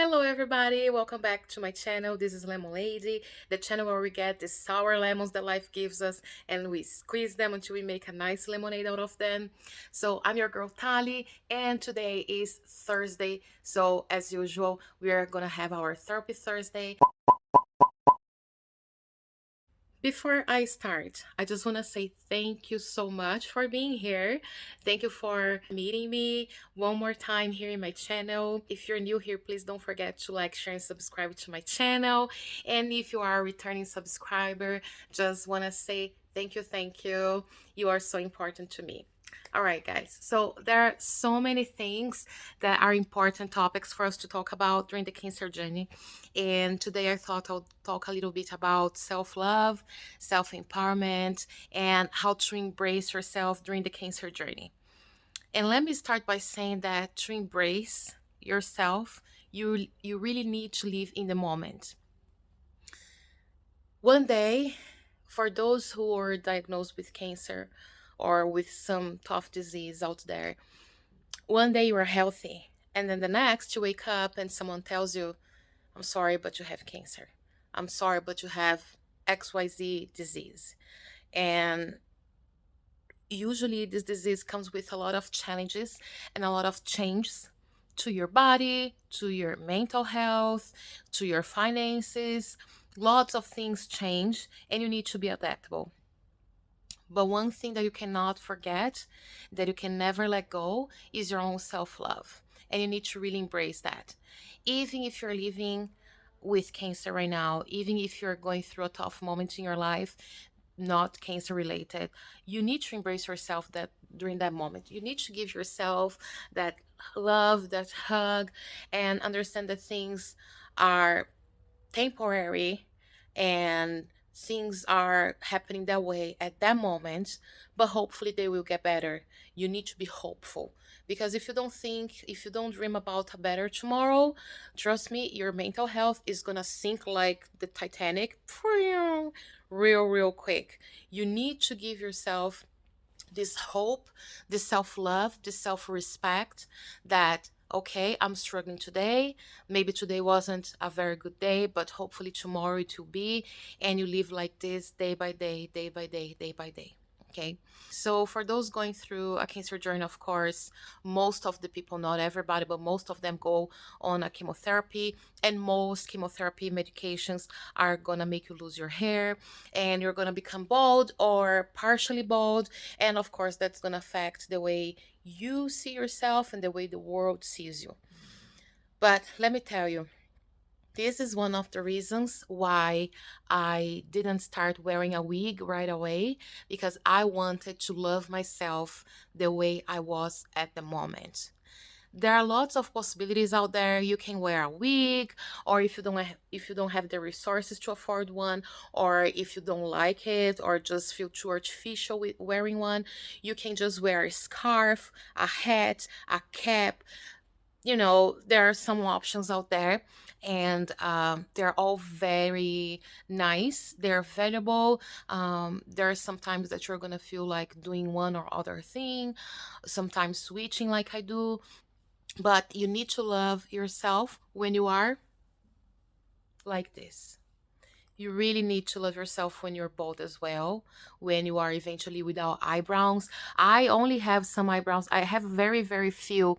Hello everybody, welcome back to my channel. This is Lemonlady, the channel where we get the sour lemons that life gives us and we squeeze them until we make a nice lemonade out of them. So I'm your girl Tali, and today is Thursday. So as usual, we are gonna have our Therapy Thursday. Before I start, I just want to say thank you so much for being here. Thank you for meeting me one more time here in my channel. If you're new here, please don't forget to like, share, and subscribe to my channel. And if you are a returning subscriber, just want to say thank you, thank you. You are so important to me. All right, guys. So there are so many things that are important topics for us to talk about during the cancer journey. And today I thought I'll talk a little bit about self-love, self-empowerment, and how to embrace yourself during the cancer journey. And let me start by saying that to embrace yourself, you really need to live in the moment. One day, for those who are diagnosed with cancer or with some tough disease out there, one day you are healthy, and then the next you wake up and someone tells you, I'm sorry, but you have cancer. I'm sorry, but you have XYZ disease. And usually this disease comes with a lot of challenges and a lot of changes to your body, to your mental health, to your finances. Lots of things change and you need to be adaptable. But one thing that you cannot forget, that you can never let go, is your own self-love. And you need to really embrace that. Even if you're living with cancer right now, even if you're going through a tough moment in your life, not cancer related, you need to embrace yourself that during that moment. You need to give yourself that love, that hug, and understand that things are temporary and things are happening that way at that moment, but hopefully they will get better. You need to be hopeful, because if you don't think, if you don't dream about a better tomorrow, trust me, your mental health is gonna sink like the Titanic real quick. You need to give yourself this hope, this self-love, this self-respect that, okay, I'm struggling today. Maybe today wasn't a very good day, but hopefully tomorrow it will be. And you live like this day by day, day by day, day by day. Okay. So for those going through a cancer journey, of course, most of the people, not everybody, but most of them go on a chemotherapy, and most chemotherapy medications are gonna make you lose your hair and you're gonna become bald or partially bald. And of course, that's gonna affect the way you see yourself and the way the world sees you. But let me tell you, this is one of the reasons why I didn't start wearing a wig right away, because I wanted to love myself the way I was at the moment. There are lots of possibilities out there. You can wear a wig, or if you don't have the resources to afford one, or if you don't like it or just feel too artificial with wearing one, you can just wear a scarf, a hat, a cap. There are some options out there, and they're all very nice. They're valuable. There are sometimes that you're gonna feel like doing one or other thing, sometimes switching like I do. But you need to love yourself when you are like this. You really need to love yourself when you're bald as well, when you are eventually without eyebrows. I only have some eyebrows. I have very, very few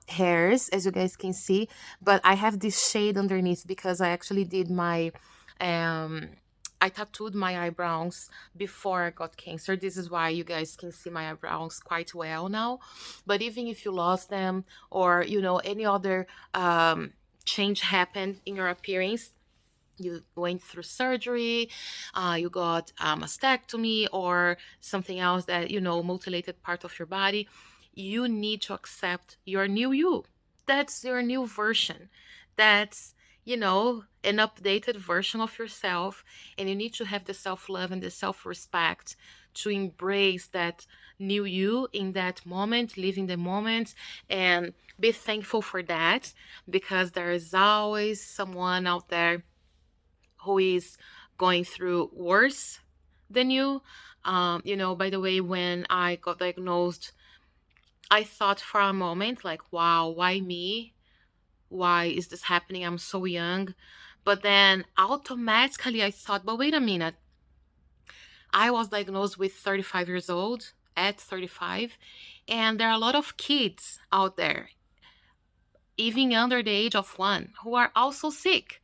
hairs, as you guys can see, but I have this shade underneath because I actually did my um I tattooed my eyebrows before I got cancer. This is why you guys can see my eyebrows quite well now. But even if you lost them, or any other change happened in your appearance, you went through surgery, you got a mastectomy or something else that, mutilated part of your body, you need to accept your new you. That's your new version. That's, an updated version of yourself. And you need to have the self-love and the self-respect to embrace that new you in that moment, live in the moment, and be thankful for that, because there is always someone out there who is going through worse than you. By the way, when I got diagnosed, I thought for a moment, like, wow, why me? why is this happening? I'm so young. But then automatically I thought, but wait a minute. I was diagnosed with 35 years old at 35, and there are a lot of kids out there, even under the age of 1, who are also sick,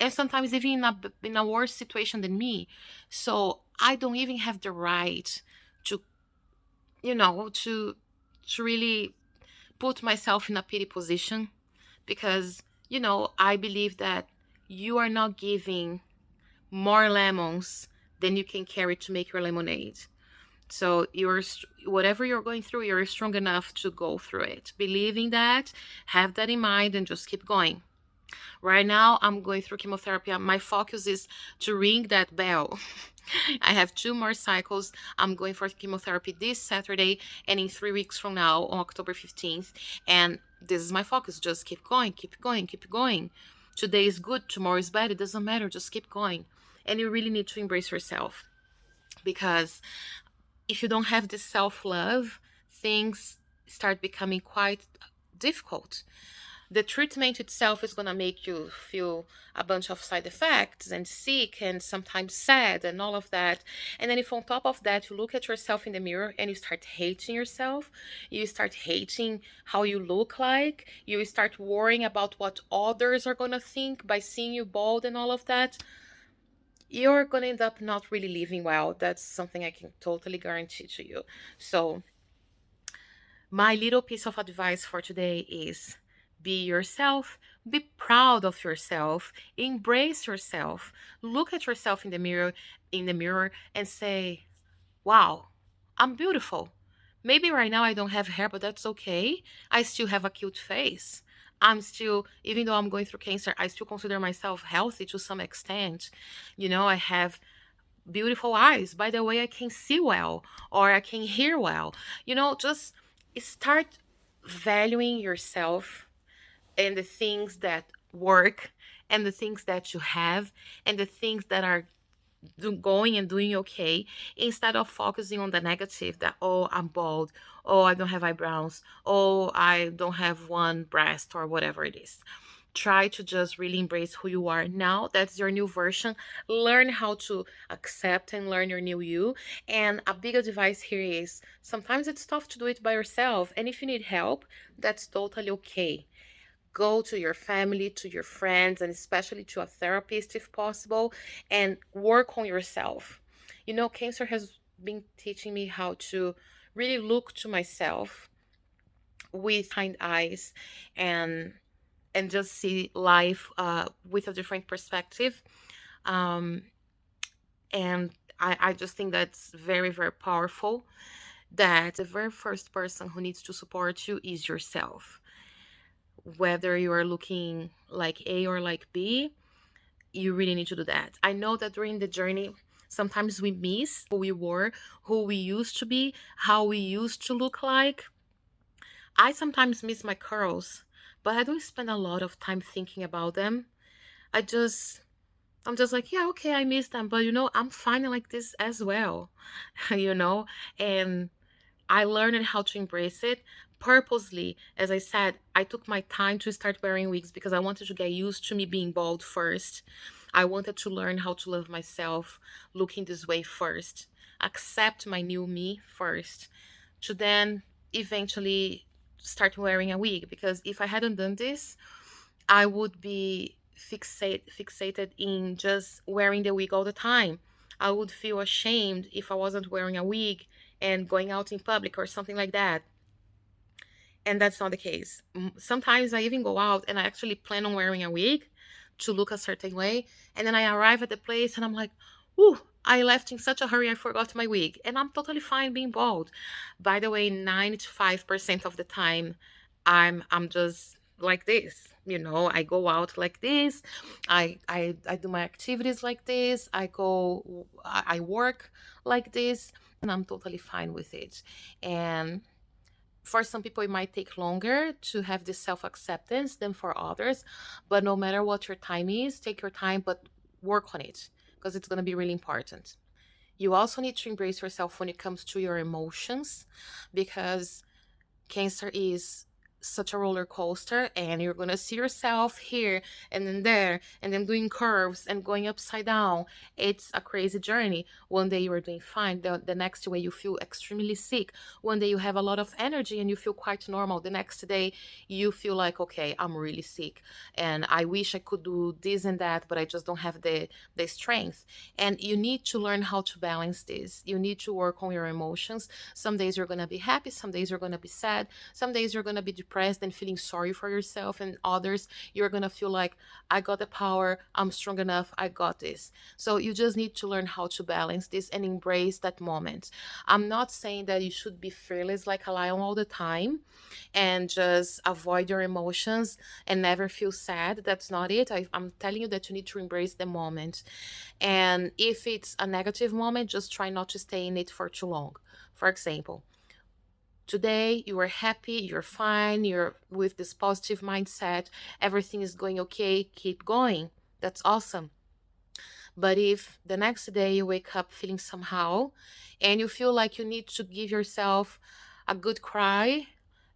and sometimes even in a worse situation than me. So I don't even have the right to, you know, to really put myself in a pity position, because, I believe that you are not giving more lemons than you can carry to make your lemonade. So whatever you're going through, you're strong enough to go through it. Believing that, have that in mind, and just keep going. Right now, I'm going through chemotherapy. My focus is to ring that bell. I have 2 more cycles. I'm going for chemotherapy this Saturday and in 3 weeks from now on October 15th. And this is my focus. Just keep going, keep going, keep going. Today is good, tomorrow is bad. It doesn't matter. Just keep going. And you really need to embrace yourself, because if you don't have this self love, things start becoming quite difficult. The treatment itself is going to make you feel a bunch of side effects and sick and sometimes sad and all of that. And then, if on top of that, you look at yourself in the mirror and you start hating yourself, you start hating how you look like, you start worrying about what others are going to think by seeing you bald and all of that, you're going to end up not really living well. That's something I can totally guarantee to you. So, my little piece of advice for today is be yourself, be proud of yourself, embrace yourself, look at yourself in the mirror and say, "Wow, I'm beautiful." Maybe right now I don't have hair, but that's okay. I still have a cute face. I'm still, even though I'm going through cancer, I still consider myself healthy to some extent. I have beautiful eyes. By the way, I can see well, or I can hear well. Just start valuing yourself and the things that work and the things that you have and the things that are going and doing okay, instead of focusing on the negative, that, oh, I'm bald, oh, I don't have eyebrows, oh, I don't have one breast, or whatever it is. Try to just really embrace who you are now. That's your new version. Learn how to accept and learn your new you. And a big advice here is, sometimes it's tough to do it by yourself, and if you need help, that's totally okay. Go to your family, to your friends, and especially to a therapist if possible, and work on yourself. Cancer has been teaching me how to really look to myself with kind eyes, and just see life with a different perspective. Um, and I just think that's very, very powerful, that the very first person who needs to support you is yourself. Whether you are looking like A or like B, you really need to do that. I know that during the journey, sometimes we miss who we were, who we used to be, how we used to look like. I sometimes miss my curls, but I don't spend a lot of time thinking about them. I just I'm just like, yeah, okay, I miss them, but I'm fine like this as well, you know? And I learned how to embrace it purposely. As I said, I took my time to start wearing wigs because I wanted to get used to me being bald first. I wanted to learn how to love myself looking this way first, accept my new me first, to then eventually start wearing a wig. Because if I hadn't done this, I would be fixated in just wearing the wig all the time. I would feel ashamed if I wasn't wearing a wig and going out in public or something like that. And that's not the case. Sometimes I even go out and I actually plan on wearing a wig to look a certain way. And then I arrive at the place and I'm like, ooh, I left in such a hurry, I forgot my wig. And I'm totally fine being bald. By the way, 95% of the time, I'm just like this. I go out like this. I do my activities like this. I work like this, and I'm totally fine with it. And for some people, it might take longer to have this self acceptance than for others. But no matter what your time is, take your time, but work on it, because it's going to be really important. You also need to embrace yourself when it comes to your emotions, because cancer is such a roller coaster, and you're gonna see yourself here and then there and then doing curves and going upside down. It's a crazy journey. One day you are doing fine, the next way you feel extremely sick. One day you have a lot of energy and you feel quite normal. The next day you feel like, okay, I'm really sick and I wish I could do this and that, but I just don't have the strength. And you need to learn how to balance this. You need to work on your emotions. Some days you're gonna be happy, some days you're gonna be sad, some days you're gonna be depressed and feeling sorry for yourself, and others you're gonna feel like, I got the power, I'm strong enough, I got this. So you just need to learn how to balance this and embrace that moment. I'm not saying that you should be fearless like a lion all the time and just avoid your emotions and never feel sad. That's not it. I'm telling you that you need to embrace the moment. And if it's a negative moment, just try not to stay in it for too long. For example, today you are happy, you're fine, you're with this positive mindset, everything is going okay, keep going. That's awesome. But if the next day you wake up feeling somehow and you feel like you need to give yourself a good cry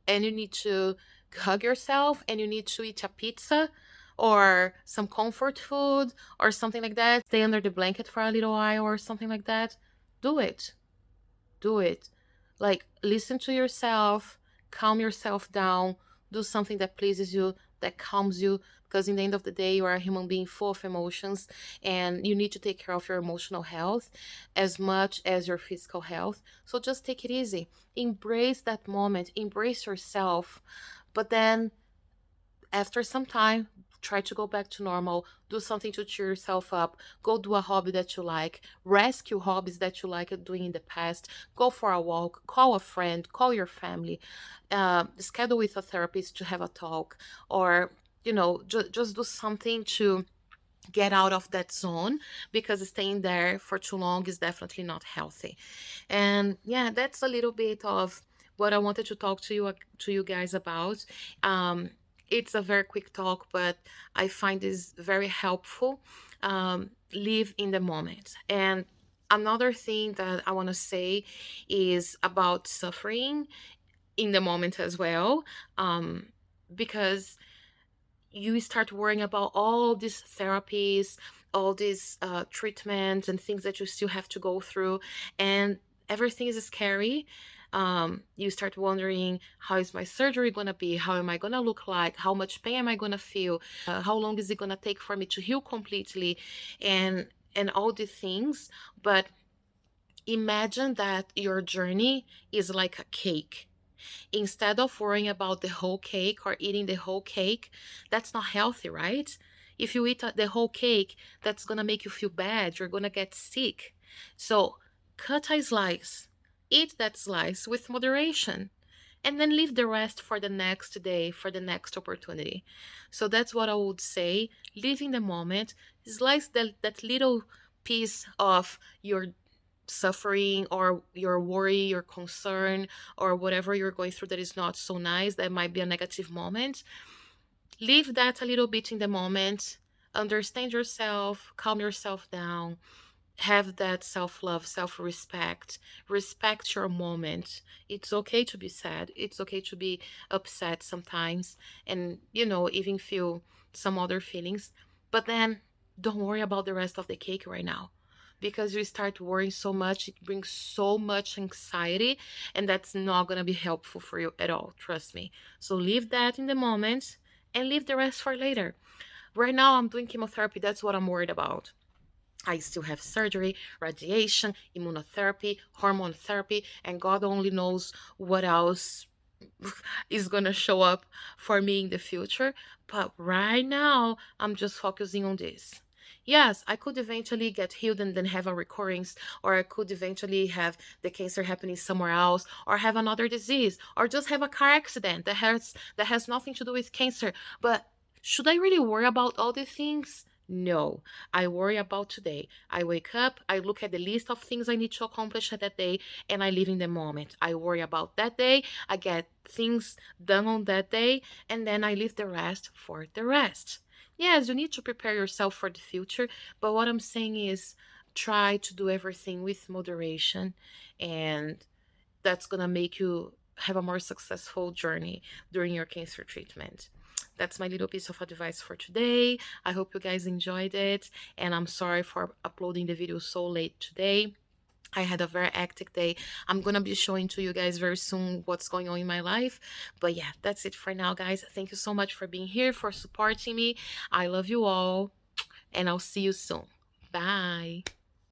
and you need to hug yourself and you need to eat a pizza or some comfort food or something like that, stay under the blanket for a little while or something like that, do it. Do it. Like, listen to yourself, calm yourself down, do something that pleases you, that calms you, because in the end of the day, you are a human being full of emotions, and you need to take care of your emotional health as much as your physical health. So just take it easy. Embrace that moment, embrace yourself, but then after some time, try to go back to normal, do something to cheer yourself up, go do a hobby that you like, rescue hobbies that you like doing in the past, go for a walk, call a friend, call your family, schedule with a therapist to have a talk, or just do something to get out of that zone, because staying there for too long is definitely not healthy. And yeah, that's a little bit of what I wanted to talk to you guys about. um, it's a very quick talk, but I find this very helpful. Live in the moment. And another thing that I want to say is about suffering in the moment as well, because you start worrying about all these therapies, all these treatments and things that you still have to go through, and everything is scary. You start wondering, how is my surgery going to be? How am I going to look like? How much pain am I going to feel? How long is it going to take for me to heal completely? And all these things. But imagine that your journey is like a cake. Instead of worrying about the whole cake or eating the whole cake, that's not healthy, right? If you eat the whole cake, that's gonna make you feel bad. You're gonna get sick. So cut a slice, eat that slice with moderation, and then leave the rest for the next day, for the next opportunity. So that's what I would say. Live in the moment, slice that little piece of your suffering or your worry, your concern, or whatever you're going through that is not so nice, that might be a negative moment. Leave that a little bit in the moment. Understand yourself, calm yourself down, have that self-love, self-respect, respect your moment. It's okay to be sad, it's okay to be upset sometimes, and even feel some other feelings. But then don't worry about the rest of the cake right now, because you start worrying so much, it brings so much anxiety, and that's not going to be helpful for you at all, trust me. So leave that in the moment and leave the rest for later. Right now I'm doing chemotherapy, that's what I'm worried about. I still have surgery, radiation, immunotherapy, hormone therapy, and God only knows what else is going to show up for me in the future. But right now, I'm just focusing on this. Yes, I could eventually get healed and then have a recurrence, or I could eventually have the cancer happening somewhere else, or have another disease, or just have a car accident that has nothing to do with cancer. But should I really worry about all these things? No, I worry about today. I wake up, I look at the list of things I need to accomplish at that day, and I live in the moment. I worry about that day, I get things done on that day, and then I leave the rest for the rest. Yes, you need to prepare yourself for the future, but what I'm saying is try to do everything with moderation, and that's gonna make you have a more successful journey during your cancer treatment. That's my little piece of advice for today. I hope you guys enjoyed it, and I'm sorry for uploading the video so late today. I had a very hectic day. I'm gonna be showing to you guys very soon what's going on in my life. But yeah, that's it for now, guys. Thank you so much for being here, for supporting me. I love you all, and I'll see you soon. Bye.